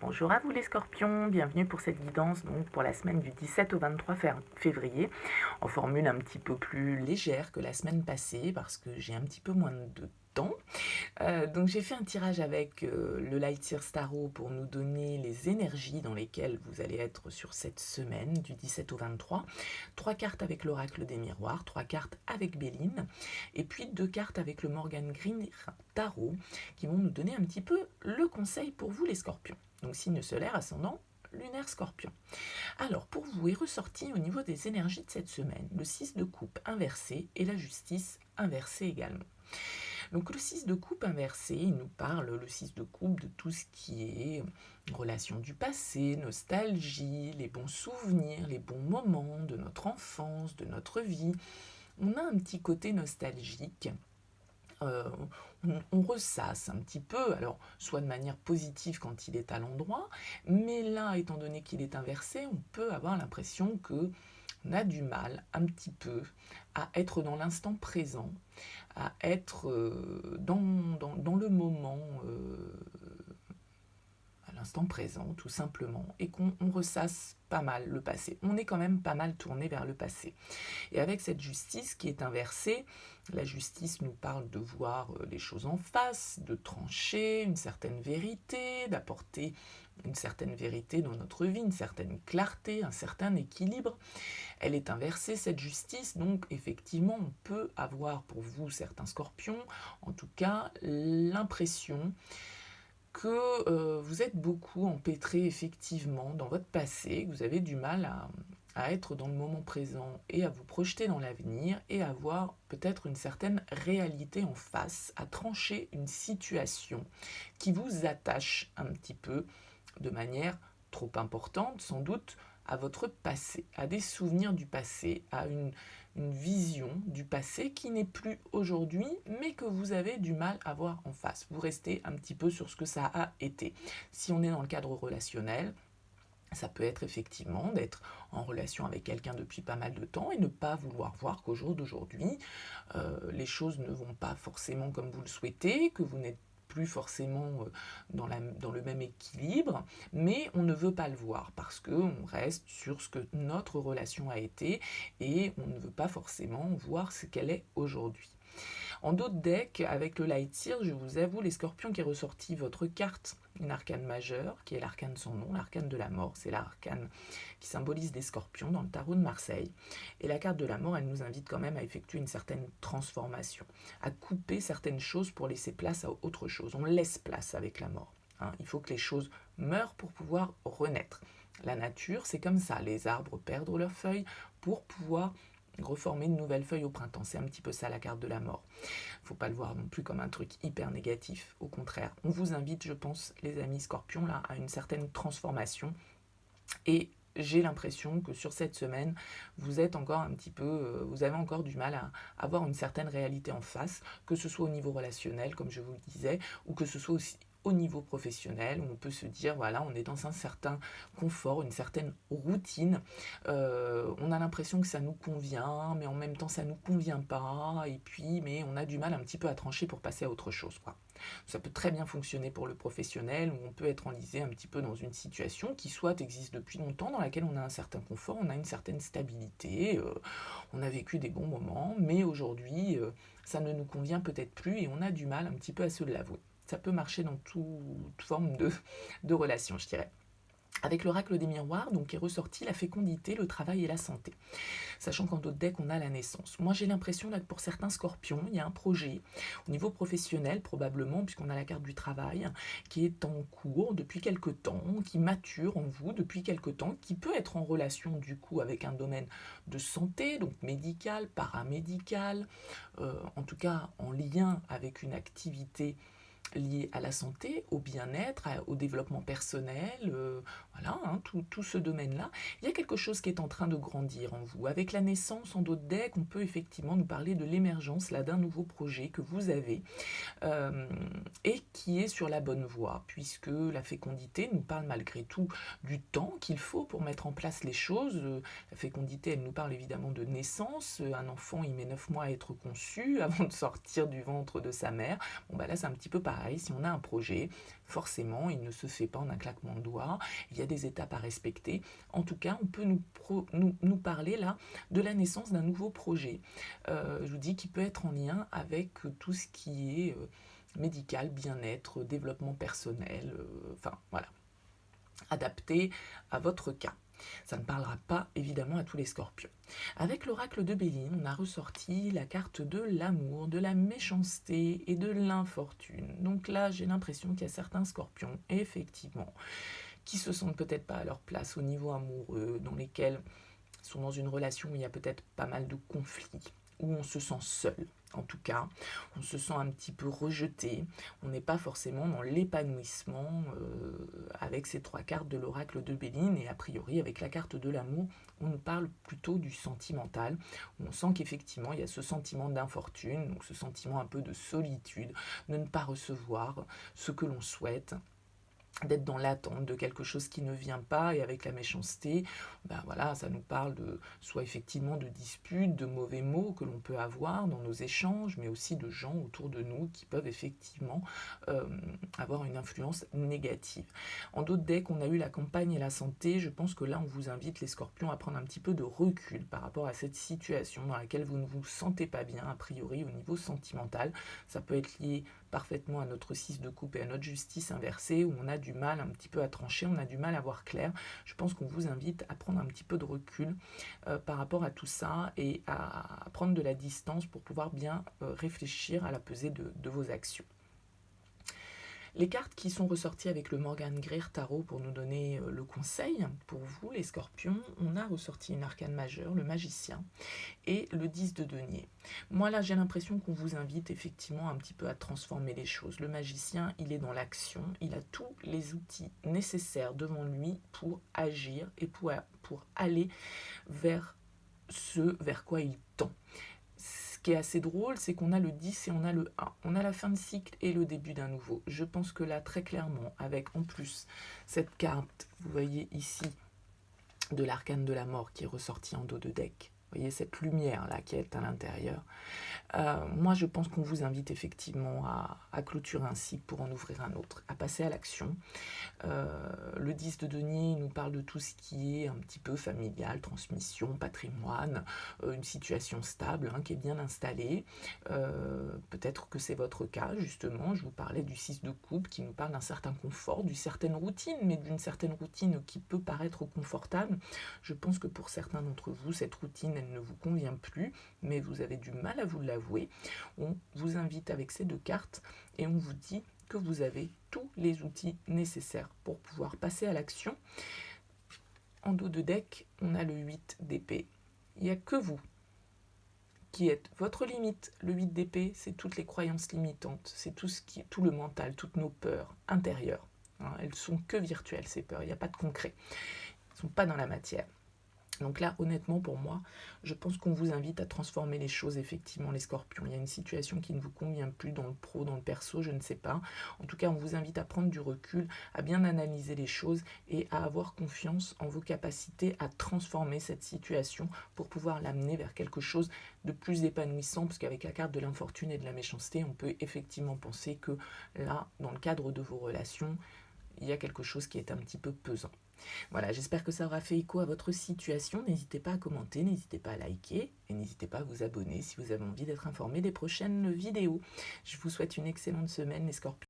Bonjour à vous les scorpions, bienvenue pour cette guidance donc pour la semaine du 17 au 23 février, en formule un petit peu plus légère que la semaine passée parce que j'ai un petit peu moins de temps. Donc j'ai fait un tirage avec le Lightyear Tarot pour nous donner les énergies dans lesquelles vous allez être sur cette semaine du 17 au 23. 3 cartes avec l'oracle des miroirs, 3 cartes avec Béline, et puis 2 cartes avec le Morgan Green Tarot qui vont nous donner un petit peu le conseil pour vous les scorpions. Donc signe solaire, ascendant lunaire scorpion. Alors pour vous est ressorti au niveau des énergies de cette semaine le 6 de coupe inversé et la justice inversée également. Donc le 6 de coupe inversé, il nous parle, le 6 de coupe, de tout ce qui est relation du passé, nostalgie, les bons souvenirs, les bons moments de notre enfance, de notre vie. On a un petit côté nostalgique. Euh, on ressasse un petit peu, alors soit de manière positive quand il est à l'endroit, mais là, étant donné qu'il est inversé, on peut avoir l'impression que on a du mal un petit peu à être dans l'instant présent, à être dans le moment, à l'instant présent tout simplement, et qu'on ressasse pas mal le passé. On est quand même pas mal tourné vers le passé. Et avec cette justice qui est inversée, la justice nous parle de voir les choses en face, de trancher une certaine vérité, d'apporter une certaine vérité dans notre vie, une certaine clarté, un certain équilibre. Elle est inversée, cette justice, donc effectivement, on peut avoir pour vous, certains scorpions, en tout cas, l'impression que vous êtes beaucoup empêtré effectivement dans votre passé, que vous avez du mal à être dans le moment présent et à vous projeter dans l'avenir et à avoir peut-être une certaine réalité en face, à trancher une situation qui vous attache un petit peu de manière trop importante, sans doute, à votre passé, à des souvenirs du passé, à une vision du passé qui n'est plus aujourd'hui, mais que vous avez du mal à voir en face. Vous restez un petit peu sur ce que ça a été. Si on est dans le cadre relationnel, ça peut être effectivement d'être en relation avec quelqu'un depuis pas mal de temps et ne pas vouloir voir qu'au jour d'aujourd'hui, les choses ne vont pas forcément comme vous le souhaitez, que vous n'êtes plus forcément dans le même équilibre, mais on ne veut pas le voir parce qu'on reste sur ce que notre relation a été et on ne veut pas forcément voir ce qu'elle est aujourd'hui. En d'autres decks, avec le Lightyear, je vous avoue, les scorpions, qui est ressorti votre carte, une arcane majeure, qui est l'arcane sans nom, l'arcane de la mort. C'est l'arcane qui symbolise les scorpions dans le tarot de Marseille. Et la carte de la mort, elle nous invite quand même à effectuer une certaine transformation, à couper certaines choses pour laisser place à autre chose. On laisse place avec la mort. Il faut que les choses meurent pour pouvoir renaître. La nature, c'est comme ça. Les arbres perdent leurs feuilles pour pouvoir reformer une nouvelle feuille au printemps. C'est un petit peu ça la carte de la mort. Faut pas le voir non plus comme un truc hyper négatif. Au contraire, on vous invite, je pense, les amis scorpions, là, à une certaine transformation. Et j'ai l'impression que sur cette semaine, vous êtes encore un petit peu, vous avez encore du mal à avoir une certaine réalité en face, que ce soit au niveau relationnel, comme je vous le disais, ou que ce soit aussi au niveau professionnel, où on peut se dire, voilà, on est dans un certain confort, une certaine routine. On a l'impression que ça nous convient, mais en même temps, ça nous convient pas. Et puis, mais on a du mal un petit peu à trancher pour passer à autre chose, quoi. Ça peut très bien fonctionner pour le professionnel, où on peut être enlisé un petit peu dans une situation qui soit existe depuis longtemps, dans laquelle on a un certain confort, on a une certaine stabilité, on a vécu des bons moments, mais aujourd'hui, ça ne nous convient peut-être plus et on a du mal un petit peu à se l'avouer. Ça peut marcher dans toute forme de relation, je dirais. Avec l'oracle des miroirs, donc est ressorti la fécondité, le travail et la santé. Sachant qu'en d'autres decks, on a la naissance. Moi, j'ai l'impression là que pour certains scorpions, il y a un projet, au niveau professionnel probablement, puisqu'on a la carte du travail, qui est en cours depuis quelque temps, qui mature en vous depuis quelque temps, qui peut être en relation du coup avec un domaine de santé, donc médical, paramédical, en tout cas en lien avec une activité liées à la santé, au bien-être, au développement personnel, voilà, tout ce domaine-là. Il y a quelque chose qui est en train de grandir en vous. Avec la naissance en d'autres decks, on peut effectivement nous parler de l'émergence là d'un nouveau projet que vous avez et qui est sur la bonne voie, puisque la fécondité nous parle malgré tout du temps qu'il faut pour mettre en place les choses. La fécondité, elle nous parle évidemment de naissance. Un enfant, il met 9 mois à être conçu avant de sortir du ventre de sa mère. Bon, bah là, c'est un petit peu pareil. Si on a un projet, forcément, il ne se fait pas en un claquement de doigts. Il y a des étapes à respecter. En tout cas, on peut nous parler là de la naissance d'un nouveau projet. Je vous dis qu'il peut être en lien avec tout ce qui est médical, bien-être, développement personnel, enfin voilà, adapté à votre cas. Ça ne parlera pas évidemment à tous les scorpions. Avec l'oracle de Béline, on a ressorti la carte de l'amour, de la méchanceté et de l'infortune. Donc là, j'ai l'impression qu'il y a certains scorpions, effectivement, qui se sentent peut-être pas à leur place au niveau amoureux, dans lesquels sont dans une relation où il y a peut-être pas mal de conflits, où on se sent seul. En tout cas, on se sent un petit peu rejeté, on n'est pas forcément dans l'épanouissement avec ces 3 cartes de l'oracle de Béline, et a priori avec la carte de l'amour, on nous parle plutôt du sentimental, où on sent qu'effectivement il y a ce sentiment d'infortune, donc ce sentiment un peu de solitude, de ne pas recevoir ce que l'on souhaite, d'être dans l'attente de quelque chose qui ne vient pas. Et avec la méchanceté, ben voilà, ça nous parle de soit effectivement de disputes, de mauvais mots que l'on peut avoir dans nos échanges, mais aussi de gens autour de nous qui peuvent effectivement avoir une influence négative. En d'autres decks, on a eu la campagne et la santé. Je pense que là, on vous invite, les scorpions, à prendre un petit peu de recul par rapport à cette situation dans laquelle vous ne vous sentez pas bien, a priori au niveau sentimental. Ça peut être lié parfaitement à notre 6 de coupe et à notre justice inversée, où on a du mal un petit peu à trancher, on a du mal à voir clair. Je pense qu'on vous invite à prendre un petit peu de recul par rapport à tout ça, et à prendre de la distance pour pouvoir bien réfléchir à la pesée de vos actions. Les cartes qui sont ressorties avec le Morgan Greer Tarot pour nous donner le conseil, pour vous les scorpions, on a ressorti une arcane majeure, le magicien, et le 10 de denier. Moi là, j'ai l'impression qu'on vous invite effectivement un petit peu à transformer les choses. Le magicien, il est dans l'action, il a tous les outils nécessaires devant lui pour agir et pour aller vers ce vers quoi il tend. Ce qui est assez drôle, c'est qu'on a le 10 et on a le 1. On a la fin de cycle et le début d'un nouveau. Je pense que là, très clairement, avec en plus cette carte, vous voyez ici, de l'arcane de la mort qui est ressortie en dos de deck. Vous voyez cette lumière là qui est à l'intérieur. Moi, je pense qu'on vous invite effectivement à clôturer un cycle pour en ouvrir un autre, à passer à l'action. Le 10 de denier nous parle de tout ce qui est un petit peu familial, transmission, patrimoine, une situation stable qui est bien installée. Peut-être que c'est votre cas, justement. Je vous parlais du 6 de coupe qui nous parle d'un certain confort, d'une certaine routine, mais d'une certaine routine qui peut paraître confortable. Je pense que pour certains d'entre vous, cette routine, elle ne vous convient plus, mais vous avez du mal à vous l'avouer. On vous invite avec ces 2 cartes et on vous dit que vous avez tous les outils nécessaires pour pouvoir passer à l'action. En dos de deck, on a le 8 d'épée. Il n'y a que vous qui êtes votre limite. Le 8 d'épée, c'est toutes les croyances limitantes, c'est tout le mental, toutes nos peurs intérieures. Elles sont que virtuelles, ces peurs, il n'y a pas de concret. Elles ne sont pas dans la matière. Donc là, honnêtement, pour moi, je pense qu'on vous invite à transformer les choses, effectivement, les scorpions. Il y a une situation qui ne vous convient plus dans le pro, dans le perso, je ne sais pas. En tout cas, on vous invite à prendre du recul, à bien analyser les choses et à avoir confiance en vos capacités à transformer cette situation pour pouvoir l'amener vers quelque chose de plus épanouissant, parce qu'avec la carte de l'infortune et de la méchanceté, on peut effectivement penser que là, dans le cadre de vos relations, il y a quelque chose qui est un petit peu pesant. Voilà, j'espère que ça aura fait écho à votre situation. N'hésitez pas à commenter, n'hésitez pas à liker et n'hésitez pas à vous abonner si vous avez envie d'être informé des prochaines vidéos. Je vous souhaite une excellente semaine les scorpions.